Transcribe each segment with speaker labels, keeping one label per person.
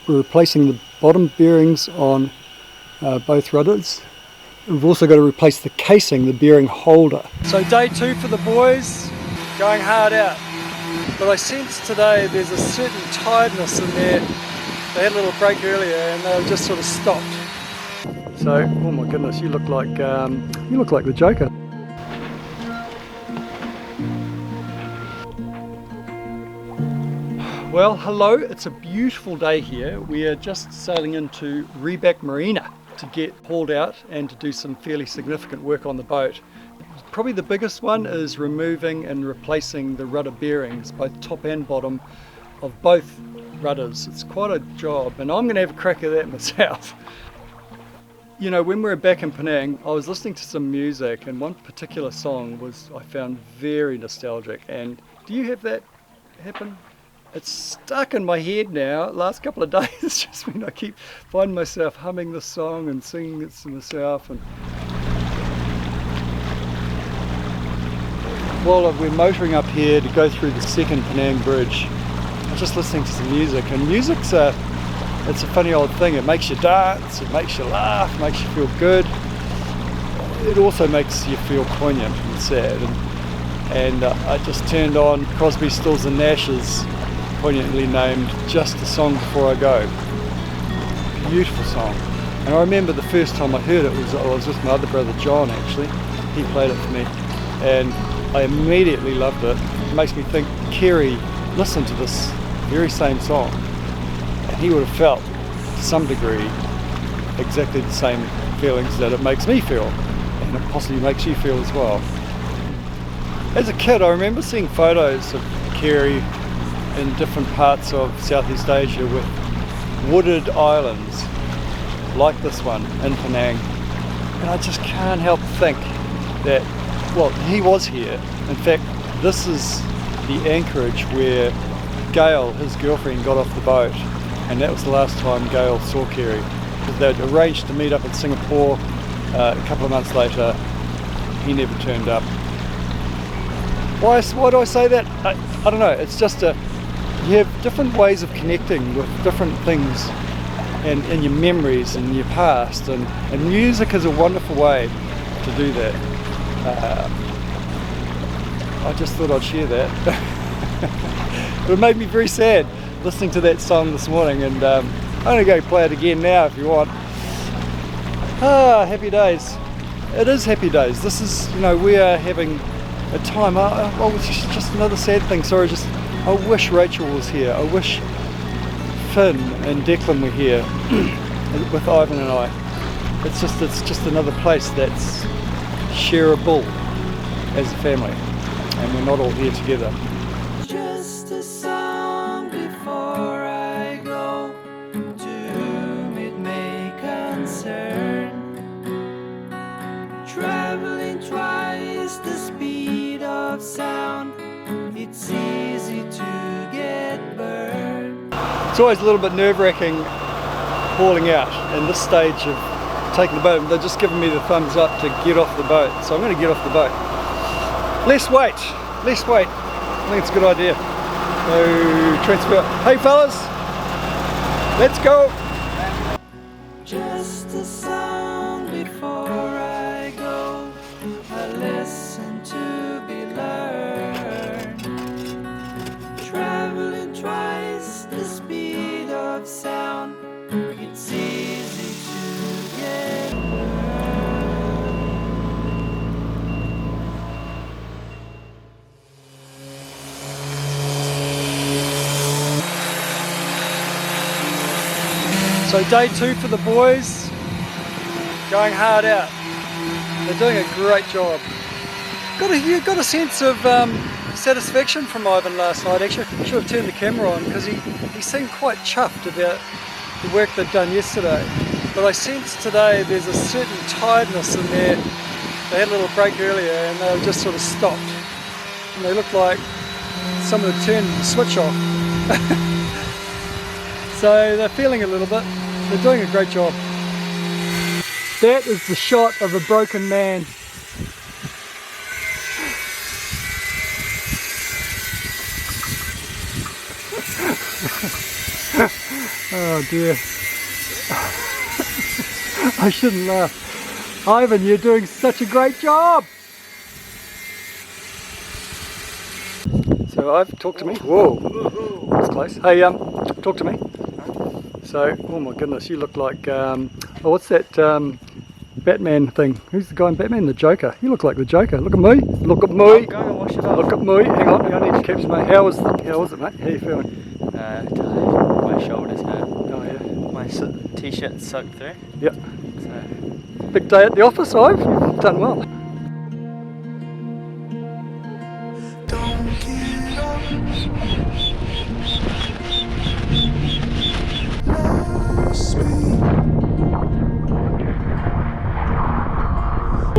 Speaker 1: We're replacing the bottom bearings on both rudders. We've also got to replace the casing, the bearing holder. So day 2 for the boys, going hard out. But I sense today there's a certain tiredness in there. They had a little break earlier and they just sort of stopped. So, oh my goodness, you look like the Joker. Well, hello, it's a beautiful day here. We are just sailing into Rebak Marina to get hauled out and to do some fairly significant work on the boat. Probably the biggest one is removing and replacing the rudder bearings, both top and bottom, of both rudders. It's quite a job, and I'm going to have a crack at that myself. You know, when we were back in Penang, I was listening to some music, and one particular song I found very nostalgic. And do you have that happen? It's stuck in my head now. Last couple of days, it's just when I keep finding myself humming the song and singing it to myself. And while we're motoring up here to go through the second Penang Bridge, I was just listening to some music. And music's it's a funny old thing. It makes you dance, it makes you laugh, it makes you feel good. It also makes you feel poignant and sad. And I just turned on Crosby, Stills and Nash's poignantly named Just a Song Before I Go. Beautiful song. And I remember the first time I heard it I was with my other brother John actually. He played it for me and I immediately loved it. It makes me think Kerry listened to this very same song and he would have felt to some degree exactly the same feelings that it makes me feel, and it possibly makes you feel as well. As a kid I remember seeing photos of Kerry in different parts of Southeast Asia with wooded islands like this one in Penang, and I just can't help think that, well, he was here. In fact, this is the anchorage where Gail, his girlfriend, got off the boat, and that was the last time Gail saw Kerry. They'd arranged to meet up in Singapore a couple of months later. He never turned up. Why do I say that? I don't know. It's just you have different ways of connecting with different things and your memories and your past, and music is a wonderful way to do that. I just thought I'd share that. But it made me very sad listening to that song this morning, and I'm going to go play it again now if you want. Happy days. It is happy days. This is, you know, we are having a time. It's just another sad thing. Sorry, I wish Rachel was here. I wish Finn and Declan were here with Ivan and I. It's just another place that's shareable as a family, and we're not all here together.
Speaker 2: Just a song before I go to meet my concern. Traveling twice the speed of sound. It's easy to get burned.
Speaker 1: It's always a little bit nerve-wracking hauling out in this stage of taking the boat. They're just giving me the thumbs up to get off the boat, so I'm going to get off the boat. Less weight. I think it's a good idea. So transfer. Hey fellas, let's go.
Speaker 2: Just a song before I go, a lesson to be learned. Traveling twice the speed of sound, it's easy to get burned.
Speaker 1: So day 2 for the boys, going hard out. They're doing a great job. You got a sense of satisfaction from Ivan last night. Actually, I should have turned the camera on because he seemed quite chuffed about the work they'd done yesterday. But I sense today there's a certain tiredness in there. They had a little break earlier and they just sort of stopped. And they looked like someone had turned the switch off. So they're feeling a little bit. They're doing a great job. That is the shot of a broken man. Oh dear. I shouldn't laugh. Ivan, you're doing such a great job! So Ivan, talk to me. Whoa, that's close. Hey, talk to me. So, oh my goodness, you look like, oh, what's that Batman thing? Who's the guy in Batman? The Joker. You look like the Joker. Look at me. Look at me.
Speaker 3: Go and wash it off.
Speaker 1: Look at me. Hang on, I need to capture my. How was it, mate? How you feeling?
Speaker 3: Tired. My shoulders hurt.
Speaker 1: Oh yeah.
Speaker 3: My t-shirt soaked through.
Speaker 1: Yep.
Speaker 3: So.
Speaker 1: Big day at the office, Ive. You've done well.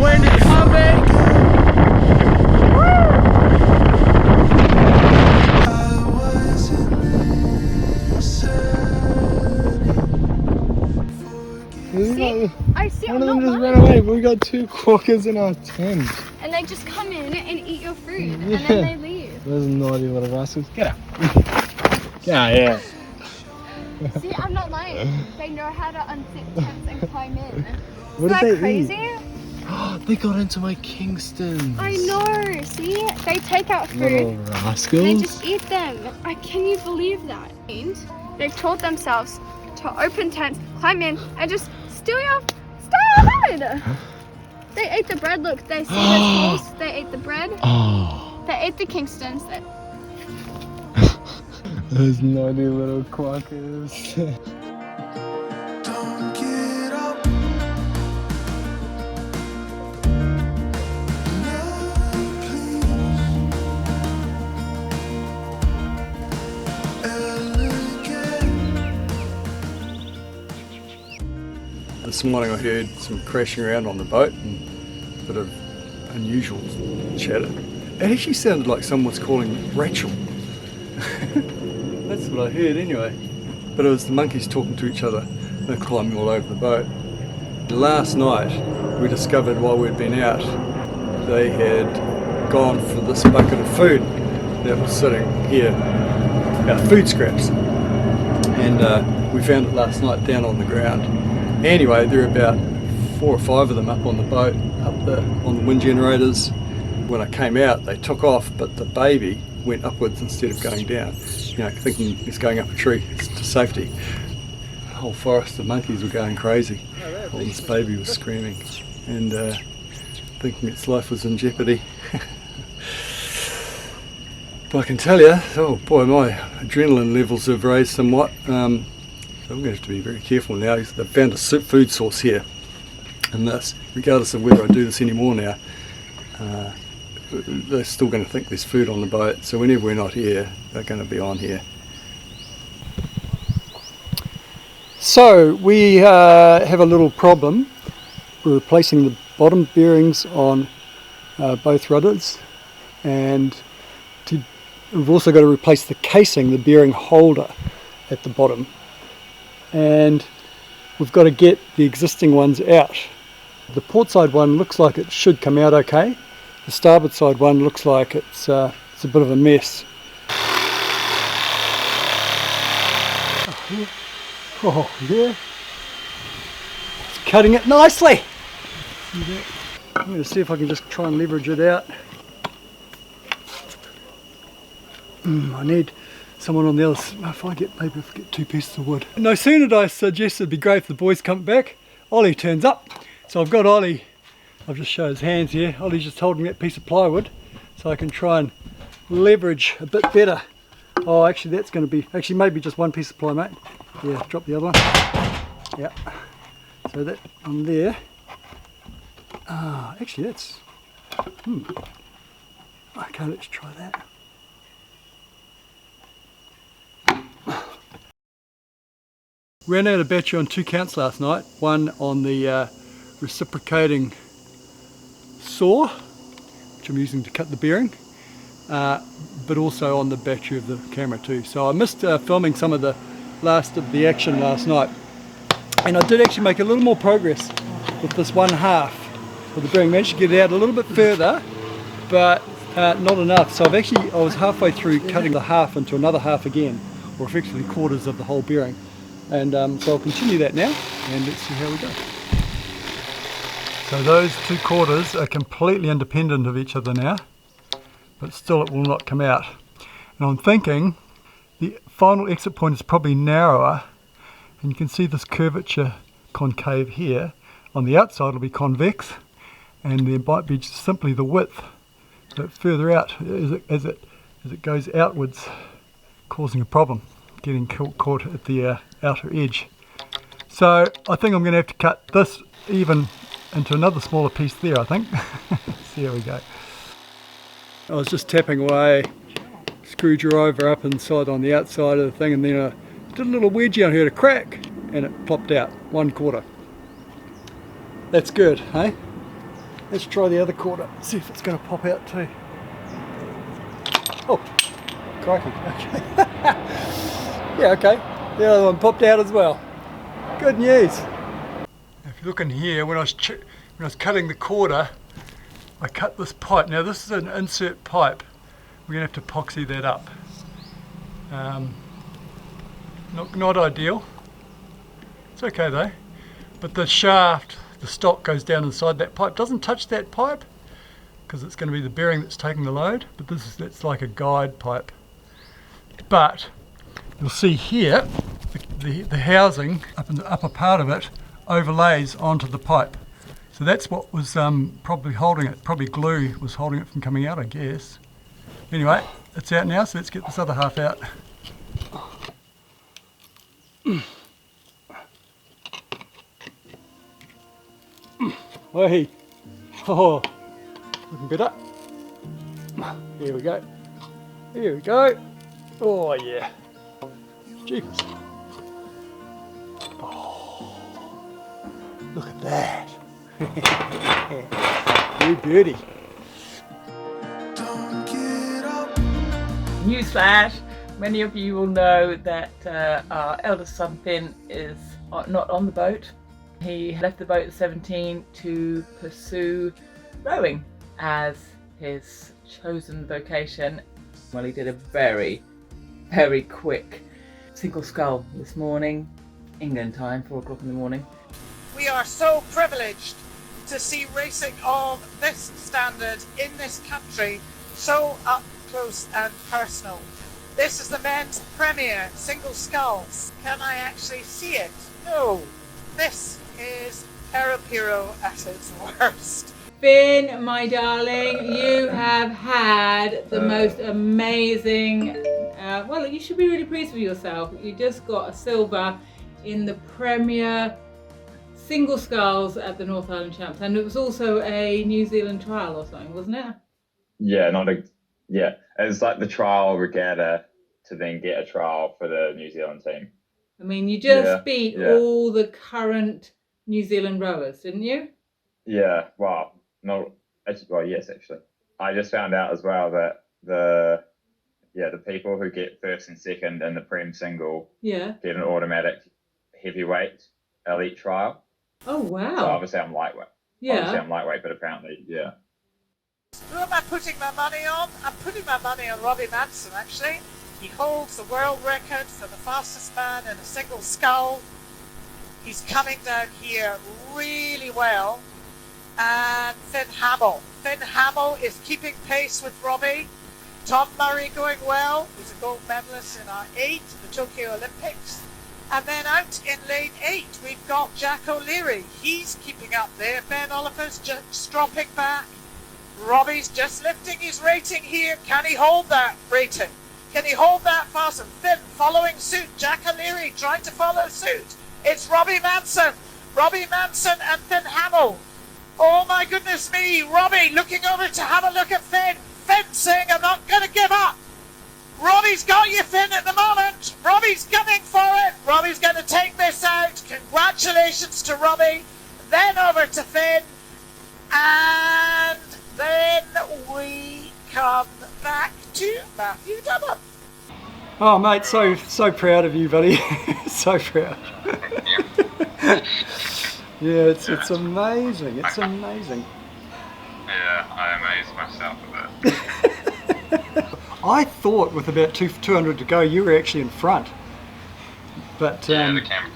Speaker 3: Wind is coming!
Speaker 4: I see.
Speaker 5: One of them just ran away. We got 2 quokkas in our tent.
Speaker 4: And they just come in and eat your food, and then they leave.
Speaker 5: Those naughty little rascals. Get out. Get out here.
Speaker 4: See, I'm not lying. They know how to unzip tents and climb in.
Speaker 5: What
Speaker 4: Isn't
Speaker 5: did
Speaker 4: that
Speaker 5: they
Speaker 4: crazy?
Speaker 5: eat? They got into my Kingstons.
Speaker 4: I know. See, they take out
Speaker 5: Little
Speaker 4: food.
Speaker 5: rascals.
Speaker 4: They just eat them. Can you believe that? And they've taught themselves to open tents, climb in, and just steal your food. They ate the bread. Look, they see the schools. They ate the bread.
Speaker 5: Oh.
Speaker 4: They ate the Kingstons.
Speaker 5: Those naughty little quokkas.
Speaker 2: Don't get up.
Speaker 1: This morning I heard some crashing around on the boat and a bit of unusual chatter. It actually sounded like someone was calling Rachel. That's what I heard anyway. But it was the monkeys talking to each other. They're climbing all over the boat. Last night we discovered while we'd been out they had gone for this bucket of food that was sitting here, our food scraps. And we found it last night down on the ground. Anyway, there were about 4 or 5 of them up on the boat, on the wind generators. When I came out, they took off, but the baby went upwards instead of going down, thinking he's going up a tree to safety. The whole forest of monkeys were going crazy while this baby was screaming and thinking its life was in jeopardy. But I can tell you, oh boy, my adrenaline levels have raised somewhat. So I'm going to have to be very careful now. They've found a food source here, and this, regardless of whether I do this anymore now, they're still going to think there's food on the boat. So whenever we're not here, they're going to be on here. So we have a little problem. We're replacing the bottom bearings on both rudders, and we've also got to replace the casing, the bearing holder at the bottom. And we've got to get the existing ones out. The port side one looks like it should come out okay. The starboard side one looks like it's a bit of a mess. Oh yeah, it's cutting it nicely. I'm going to see if I can just try and leverage it out. I need someone on the other side. If I get 2 pieces of wood. No sooner did I suggest it'd be great if the boys come back, Ollie turns up. So I've got Ollie, I'll just show his hands here. Ollie's just holding that piece of plywood so I can try and leverage a bit better. Oh, actually that's going to be, maybe just 1 piece of ply, mate. Yeah, drop the other one. Yeah. So that on there. Actually that's, okay, let's try that. Ran out of battery on 2 counts last night. One on the reciprocating saw, which I'm using to cut the bearing, but also on the battery of the camera too. So I missed filming some of the last of the action last night, and I did actually make a little more progress with this 1/2 of the bearing. Managed to get it out a little bit further, but not enough. So I was halfway through cutting the half into another half again, or effectively quarters of the whole bearing. And so I'll continue that now, and let's see how we go. So those two quarters are completely independent of each other now, but still it will not come out. And I'm thinking the final exit point is probably narrower, and you can see this curvature concave here. On the outside it'll be convex, and there might be just simply the width, but further out as it goes outwards, causing a problem, getting caught at the outer edge. So I think I'm going to have to cut this even into another smaller piece there, I think. See how we go. I was just tapping away, screwdriver up inside on the outside of the thing, and then I did a little wedgie on here to crack, and it popped out 1/4. That's good, hey? Let's try the other quarter, see if it's going to pop out too. Oh, crikey, okay. Yeah, okay, the other one popped out as well. Good news. If you look in here, when I was cutting the quarter, I cut this pipe. Now this is an insert pipe. We're going to have to epoxy that up. Not ideal. It's okay though. But the shaft, the stock goes down inside that pipe. Doesn't touch that pipe because it's going to be the bearing that's taking the load. But that's like a guide pipe. But you'll see here the housing up in the upper part of it overlays onto the pipe. So that's what was probably holding it. Probably glue was holding it from coming out, I guess. Anyway, it's out now, so let's get this other half out. Hey, oh, looking better. Here we go. Here we go. Oh yeah. Jeepers. Oh, look at that. You beauty.
Speaker 6: Newsflash, many of you will know that our eldest son Finn is not on the boat. He left the boat at 17 to pursue rowing as his chosen vocation. Well, he did a very, very quick single scull this morning, England time, 4 o'clock in the morning.
Speaker 7: We are so privileged to see racing of this standard in this country so up close and personal. This is the men's premier single sculls. Can I actually see it? No. This is Piro at its worst.
Speaker 6: Finn, my darling, you have had the most amazing, well, you should be really pleased with yourself. You just got a silver in the premier single sculls at the North Island Champs, and it was also a New Zealand trial or something, wasn't it?
Speaker 8: Yeah, it was like the trial regatta to then get a trial for the New Zealand team.
Speaker 6: I mean, you just beat all the current New Zealand rowers, didn't you?
Speaker 8: Yeah, yes, actually. I just found out as well that the people who get first and second in the Prem single get an automatic heavyweight elite trial.
Speaker 6: Oh, wow.
Speaker 8: So obviously I'm lightweight. But apparently, yeah.
Speaker 7: Who am I putting my money on? I'm putting my money on Robbie Manson, actually. He holds the world record for the fastest man in a single scull. He's coming down here really well. And Finn Hamill is keeping pace with Robbie. Tom Murray going well. He's a gold medalist in our 8 at the Tokyo Olympics. And then out in lane 8, we've got Jack O'Leary. He's keeping up there. Ben Oliver's just dropping back. Robbie's just lifting his rating here. Can he hold that rating? Can he hold that fast? And Finn following suit. Jack O'Leary trying to follow suit. It's Robbie Manson and Finn Hamill. Oh my goodness me, Robbie looking over to have a look at Finn. Finn saying, I'm not going to give up. Robbie's got you, Finn, at the moment. Robbie's gunning for it. Robbie's going to take this out. Congratulations to Robbie. Then over to Finn. And then we come back to Matthew Dubber.
Speaker 1: Oh mate, so proud of you, buddy. So proud. Yeah, it's amazing. It's amazing.
Speaker 9: Yeah, I amazed myself a bit.
Speaker 1: I thought with about 200 to go, you were actually in front. But
Speaker 9: Yeah, the camera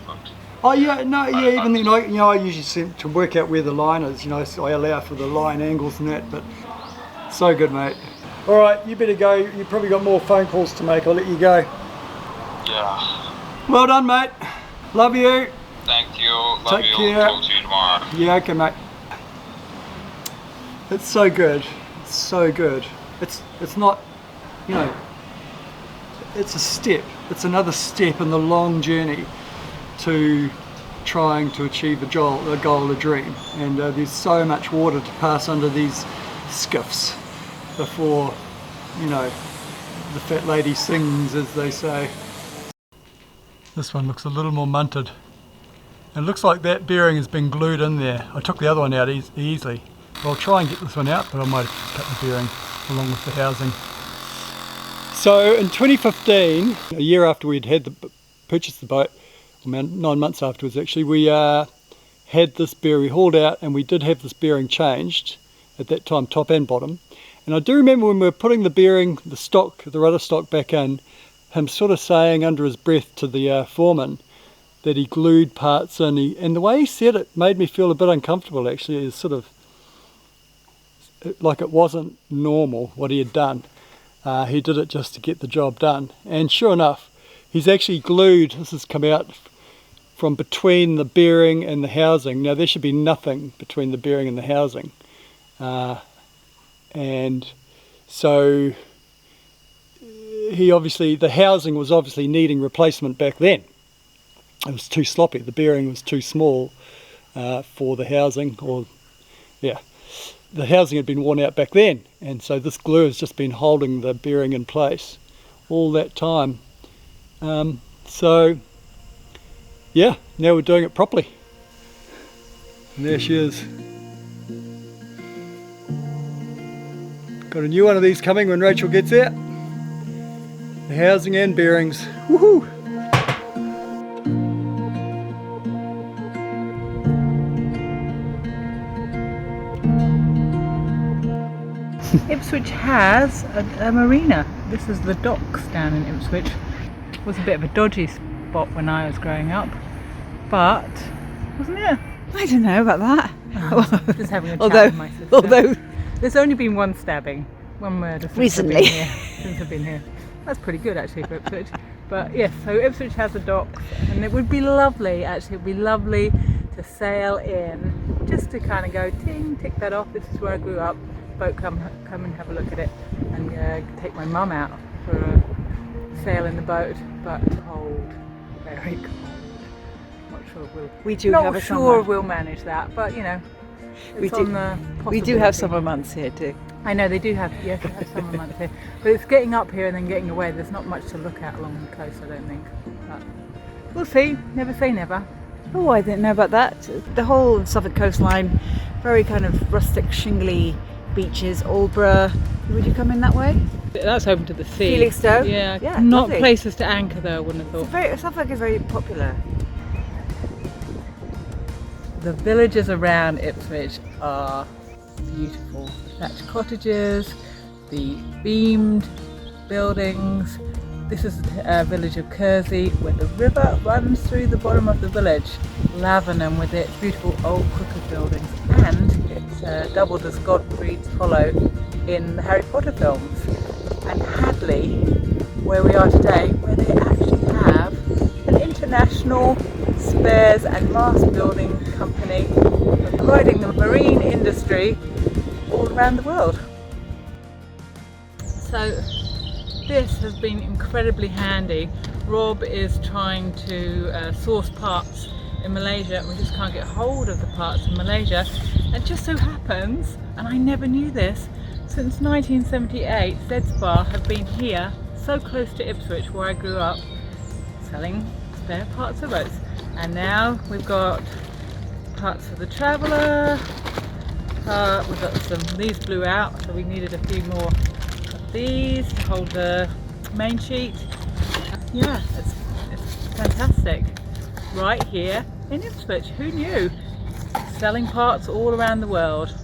Speaker 9: booked.
Speaker 1: oh yeah, no, yeah. Even then, I usually seem to work out where the line is. So I allow for the line angles and that. But so good, mate. All right, you better go. You've probably got more phone calls to make. I'll let you go.
Speaker 9: Yeah.
Speaker 1: Well done, mate. Love you.
Speaker 9: Thank you. Love
Speaker 1: Take
Speaker 9: you.
Speaker 1: care.
Speaker 9: Talk to you tomorrow.
Speaker 1: Yeah, okay, mate. It's so good. It's so good. It's not, it's a step. It's another step in the long journey to trying to achieve a goal, a dream. And there's so much water to pass under these skiffs before, the fat lady sings, as they say. This one looks a little more munted. It looks like that bearing has been glued in there. I took the other one out easily. I'll try and get this one out, but I might have cut the bearing along with the housing. So in 2015, a year after we'd purchased the boat, 9 months afterwards actually, we had this bearing hauled out, and we did have this bearing changed at that time, top and bottom. And I do remember when we were putting the bearing, the rudder stock back in, him sort of saying under his breath to the foreman that he glued parts in. And the way he said it made me feel a bit uncomfortable actually. It's sort of like it wasn't normal what he had done. He did it just to get the job done. And sure enough, he's actually glued, this has come out from between the bearing and the housing. Now there should be nothing between the bearing and the housing. And so the housing was obviously needing replacement back then. It was too sloppy, the bearing was too small for the housing, the housing had been worn out back then, and so this glue has just been holding the bearing in place all that time. So yeah, now we're doing it properly. And there she is. Got a new one of these coming when Rachel gets out. The housing and bearings. Woohoo!
Speaker 6: Ipswich has a marina. This is the docks down in Ipswich. It was a bit of a dodgy spot when I was growing up, but wasn't it?
Speaker 10: I don't know about that.
Speaker 6: Just having a chat with my sister.
Speaker 10: Although
Speaker 6: there's only been one stabbing, one murder
Speaker 10: recently
Speaker 6: since I've been here. That's pretty good actually for Ipswich. But yes, so Ipswich has a docks, and it would be lovely. Actually, it would be lovely to sail in, just to kind of go ting, tick that off. This is where I grew up. Boat, come and have a look at it, and take my mum out for a sail in the boat. But cold, very cold. Not sure we'll manage that, but
Speaker 10: we do have summer months here too.
Speaker 6: I know they do have, yes, they have summer months here, but it's getting up here and then getting away. There's not much to look at along the coast, I don't think. But we'll see. Never say never.
Speaker 10: Oh, I didn't know about that. The whole Suffolk coastline, very kind of rustic, shingly beaches. Aldborough. Would you come in that way?
Speaker 6: That's open to the sea.
Speaker 10: Felixstowe?
Speaker 6: Yeah, not
Speaker 10: lovely.
Speaker 6: Places to anchor though, I wouldn't have thought.
Speaker 10: Suffolk is very popular.
Speaker 6: The villages around Ipswich are beautiful. Thatched cottages, the beamed buildings. This is the village of Kersey, where the river runs through the bottom of the village. Lavenham with its beautiful old Quokka buildings, and it's doubled as Godfrey's Hollow in the Harry Potter films. And Hadley, where we are today, where they actually have an international spares and mast building company providing the marine industry all around the world. So this has been incredibly handy. Rob is trying to source parts in Malaysia, and we just can't get hold of the parts in Malaysia. And just so happens, and I never knew this, since 1978 Z-Spar have been here, so close to Ipswich where I grew up, selling spare parts of boats. And now we've got parts for the Traveller, we've got these blew out, so we needed a few more of these to hold the main sheet. Yeah, it's fantastic. Right here in Ipswich, who knew? Selling parts all around the world.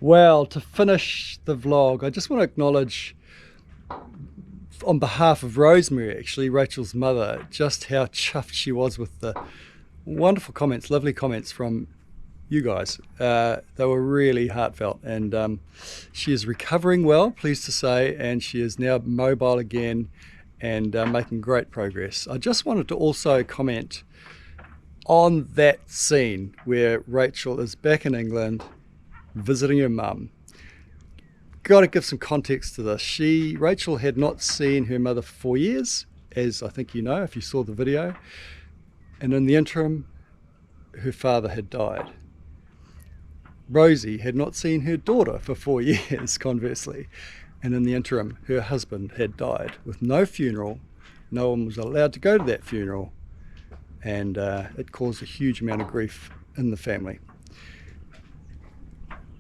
Speaker 1: Well, to finish the vlog, I just want to acknowledge on behalf of Rosemary, actually, Rachel's mother, just how chuffed she was with the wonderful comments, lovely comments from you guys. They were really heartfelt, and she is recovering well, pleased to say, and she is now mobile again and making great progress. I just wanted to also comment on that scene where Rachel is back in England visiting her mum. Got to give some context to this. Rachel had not seen her mother for 4 years, as I think you know if you saw the video, and in the interim her father had died. Rosie had not seen her daughter for 4 years, conversely, and in the interim her husband had died with no funeral. No one was allowed to go to that funeral, and it caused a huge amount of grief in the family.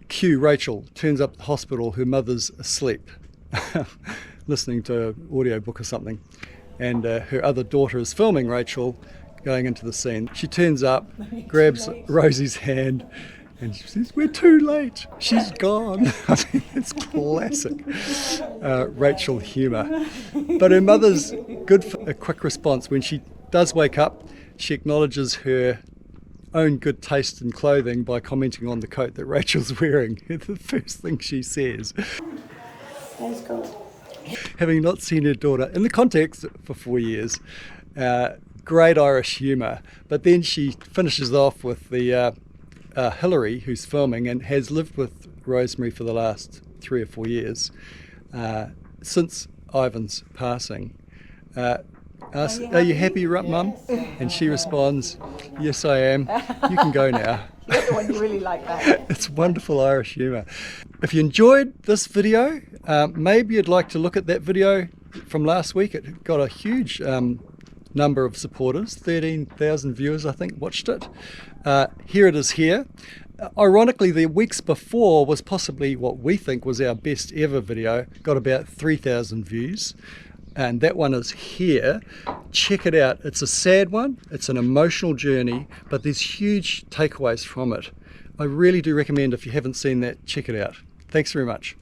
Speaker 1: Cue Rachel turns up at the hospital, her mother's asleep, listening to an audiobook or something, and her other daughter is filming Rachel going into the scene. She turns up, grabs Rosie's hand, and she says, "We're too late, she's gone." I mean, it's classic Rachel humour. But her mother's good for a quick response. When she does wake up, she acknowledges her own good taste in clothing by commenting on the coat that Rachel's wearing. The first thing she says.
Speaker 11: That's good.
Speaker 1: Having not seen her daughter in the context for 4 years, great Irish humour. But then she finishes off with the Hillary, who's filming and has lived with Rosemary for the last 3 or 4 years, since Ivan's passing. Asks, "Are you happy, Mum?" And she responds, "Yes, I am. You can go now."
Speaker 10: You're the one who really like that.
Speaker 1: It's wonderful Irish humour. If you enjoyed this video, maybe you'd like to look at that video from last week. It got a huge number of supporters, 13,000 viewers I think watched it. Here it is here. Ironically, the weeks before was possibly what we think was our best ever video, got about 3,000 views. And that one is here. Check it out. It's a sad one. It's an emotional journey, but there's huge takeaways from it. I really do recommend, if you haven't seen that, check it out. Thanks very much.